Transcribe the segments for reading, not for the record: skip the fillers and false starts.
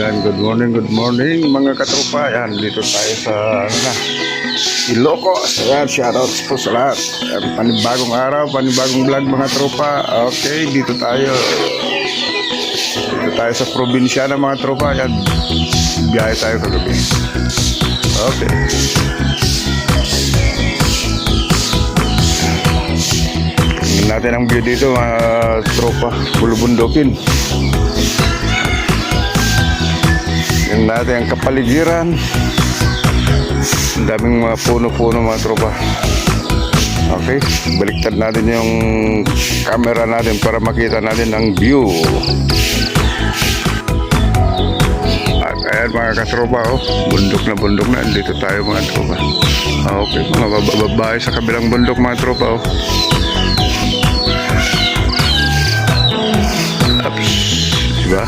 Yan, good morning mga katropa. Yan, dito tayo sa Ilocos. Yan, shoutouts po sa lahat. Yan, panibagong araw, panibagong vlog mga tropa. Okay, dito tayo sa probinsya ng mga tropa. Yan, biyahe tayo kagabi. Okay. Tingnan natin ang view dito mga tropa. Bulubundukin. Tingnan natin ang kapaligiran. Ang daming mga puno-puno mga tropa. Okay, baliktad natin yung camera natin para makita natin ang view. At ayan mga katropa, oh, bundok na. Dito tayo mga tropa. Okay, mga babae sa kabilang bundok mga tropa, oh. Ups, diba?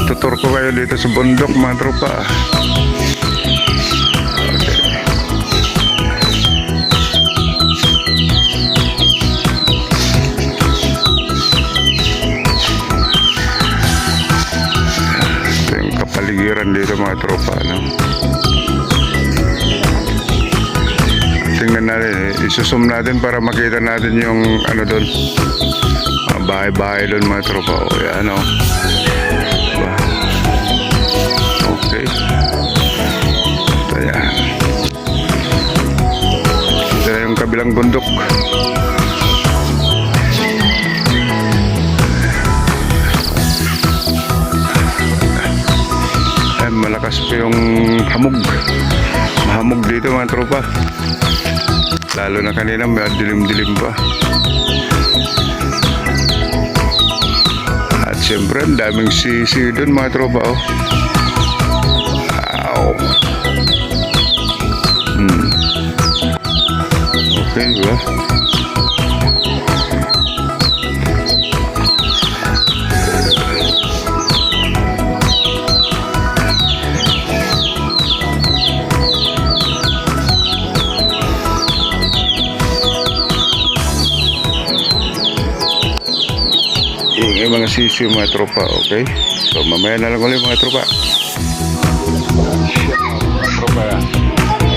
Tutur ko kayo dito sa bundok mga tropa. Okay. Ito yung kapaligiran dito mga tropa, no? Tingnan natin, isusum natin para makita natin yung ano doon, bahay-bahay doon mga tropa. O yan, o. Okay. Ito yan. Ito na yung kabilang bundok. Ay, malakas pa yung hamog. Mahamog dito mga tropa. Lalo na kanina may dilim-dilim pa. At siyempre ang daming sisi doon mga tropa, oh. Wow. Okay, diba? Yung mga sisi mga tropa, okay? So mamaya na lang ulit mga tropa.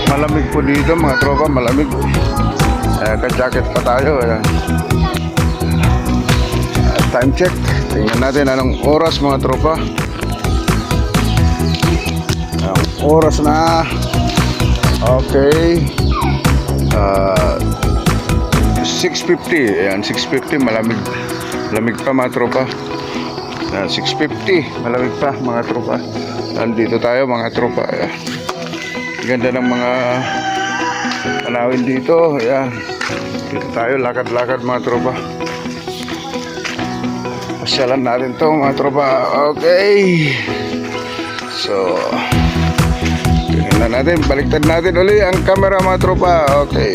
Malamig po dito mga tropa, malamig. Ka-jacket pa tayo. Time check. Tingnan natin anong oras mga tropa. Oras na. Okay. 6:50. Ayan, 6:50. Malamig. Malamig pa mga tropa. 6:50. Malamig pa mga tropa. Nandito tayo mga tropa. Ayan. Ganda ng mga tanawin dito. Ayan. Dito tayo, lakad-lakad mga tropa. Pasyalan natin to mga tropa. Okay. So tingnan natin, baliktad natin uli ang camera mga tropa. Okay.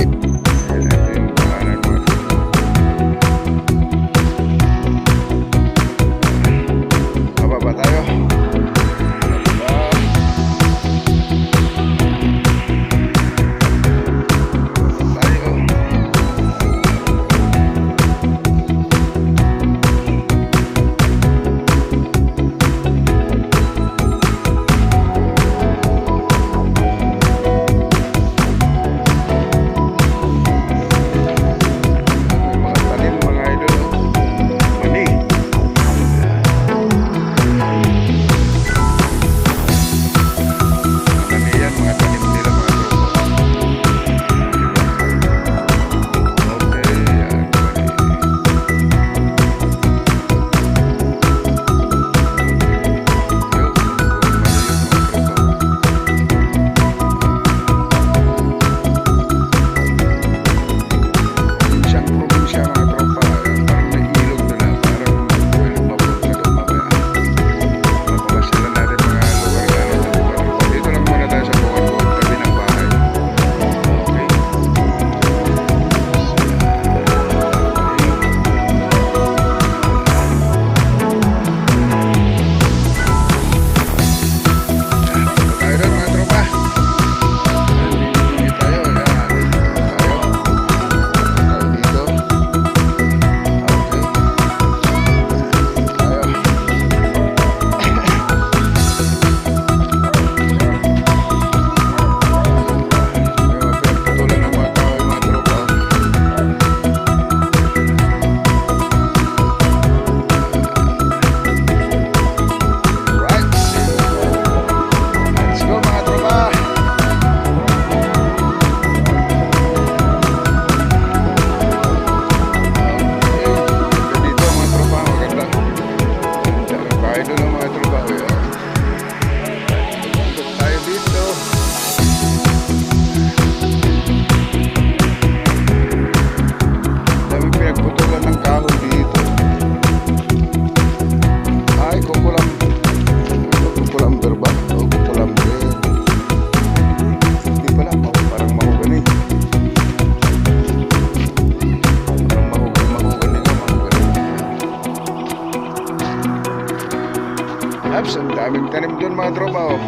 Ops, ang daming tanim doon mga tropa oh.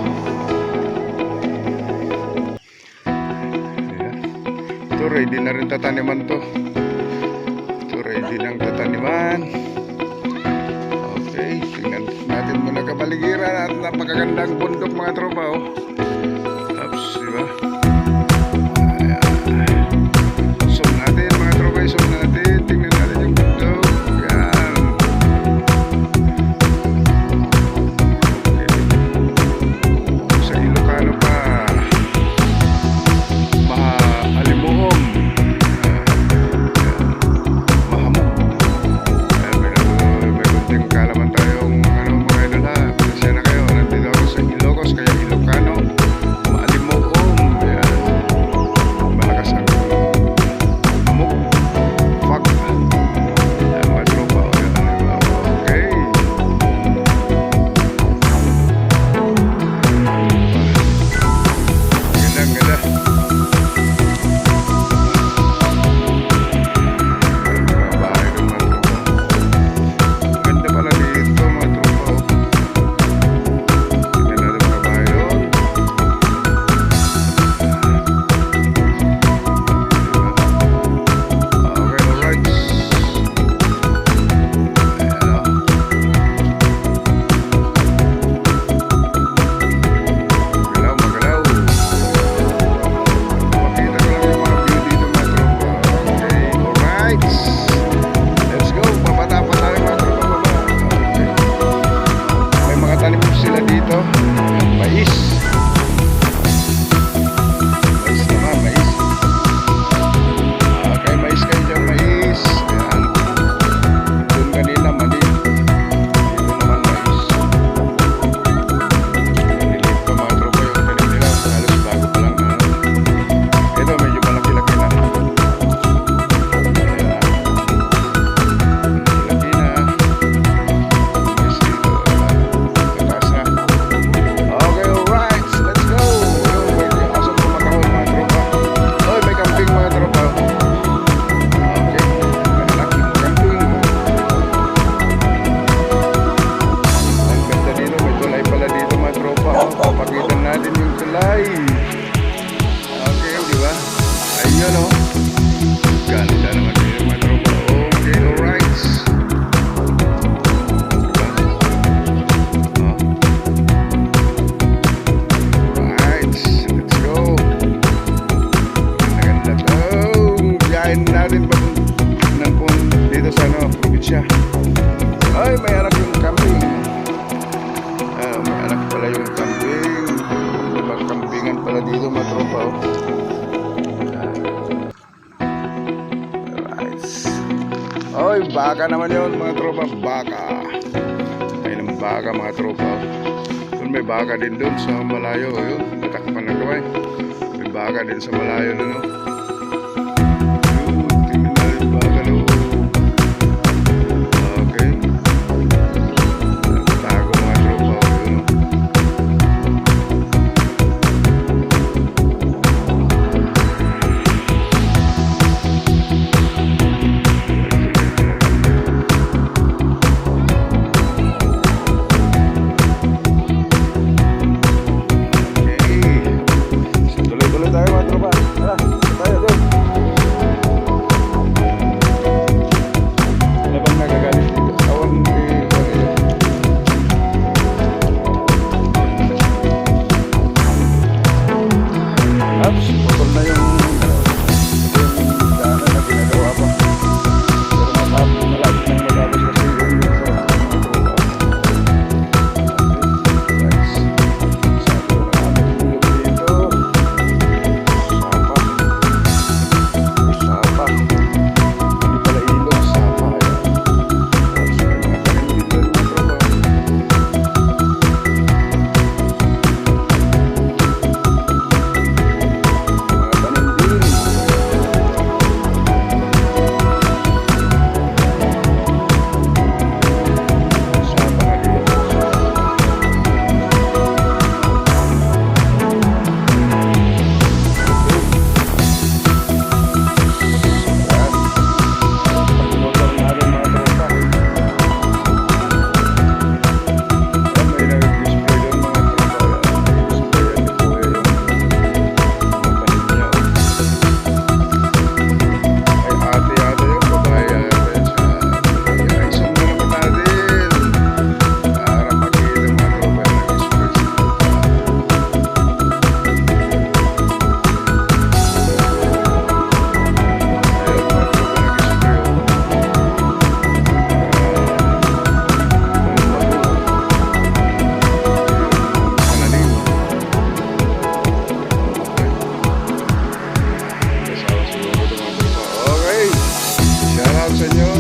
Ayan. Ito ready na rin tataniman to. Ito ready ng tataniman. Okay, tingnan natin muna kapaligiran at napakagandang bundok mga tropa oh. Ops, diba? Zoom natin mga tropa, zoom natin. Tingnan natin yung bundok. Yan. Okay. Sa Ilocano pa, mahalimuhom, mahamog. May kunting kalaman tayong mga idol ha. Pasensya na kayo, nandito ako sa Ilocos, kaya Ilocano, mahalimuhom. Yan. Malakas ang hamog. Fuck. Yan mga tropa. Okay. Ganda, ganda. Bahay ng mga tropa. Ganda pala dito mga tropa. Tingnan natin mga bahay doon. Okay, alright. Ayan o. Magalaw, magalaw. Makita ko lang yung mga view dito mga tropa. Okay, alright. Let's go. Babata pa tayo mga tropa. Baba. Okay. May mga tanim sila dito. Mais. Mais naman, mais. Okay, mais kayo dyan, mais. Ayan. Doon kanina, mali. Dito naman, mais. Maliliit pa mga tropa yung tanim nila. Halos bago pa lang. Ito, medyo malaki-laki na. Ayan. Malaki na. Mais dito. Pataas na. Okay, alright. Let's go. May aso tumakahol mga tropa. Oy, may camping mga tropa. Okay. Malaking camping. Ang ganda dito. May tulay pala dito mga tropa. Papakitan natin yung tulay. Okay, di ba? Ayun o. Ganda naman dito mga tropa. Okay, alright. Diba? Alright, let's go. Ganda to. Biyahin natin pa dito sa probinsya. Ay, may anak yung camping. May anak pala yung camping. Diba, campingan pala dito mga tropa. Alright. Oy, baka naman yun mga tropa. Baka. Ayun ang baka mga tropa. Doon may baka din doon sa malayo. Ayun, natakpan na kamay. May baka din sa malayo doon. No? Ayun, tingnan natin yung baka doon. Okay. Tago mga tropa. Ayun. Okay. So, tuloy-tuloy tayo mga tropa. Tara, tayo.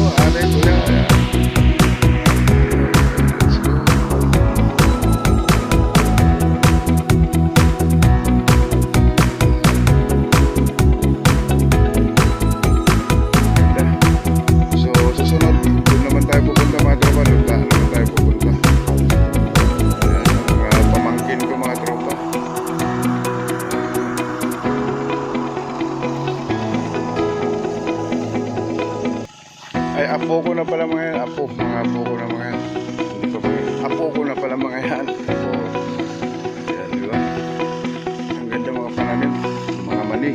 ate, kuya. Ayan. Let's go. So, susunod, doon naman tayo pupunta mga tropa. Doon naman tayo pupunta. Ayan, mga pamangkin ko mga tropa. Ay, apo ko na pala mga yan. Mga apo ko na mga yan. Hindi pa mga apo ko na pala mga yan. So, ayan, di ba? Ang ganda mga pananim. Mga mani.